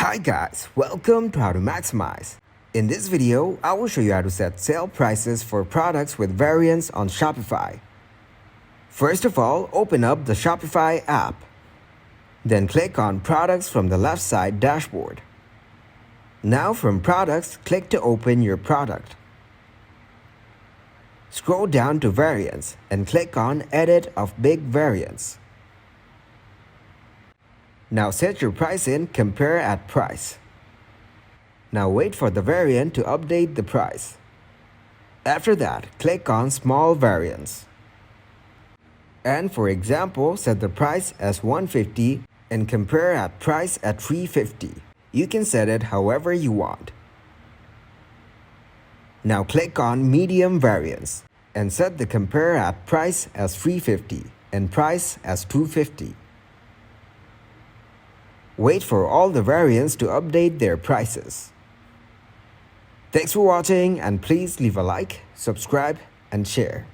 Hi guys, welcome to How to Maximize. In this video, I will show you how to set sale prices for products with variants on Shopify. First of all, open up the Shopify app. Then click on Products from the left side dashboard. Now from Products, click to open your product. Scroll down to Variants and click on Edit of Big Variants. Now set your price in Compare at Price. Now wait for the variant to update the price. After that, click on Small Variants. And for example, set the price as $150 and Compare at Price at $350. You can set it however you want. Now click on Medium Variants and set the Compare at Price as $350 and Price as $250. Wait for all the variants to update their prices. Thanks for watching, and please leave a like, subscribe, and share.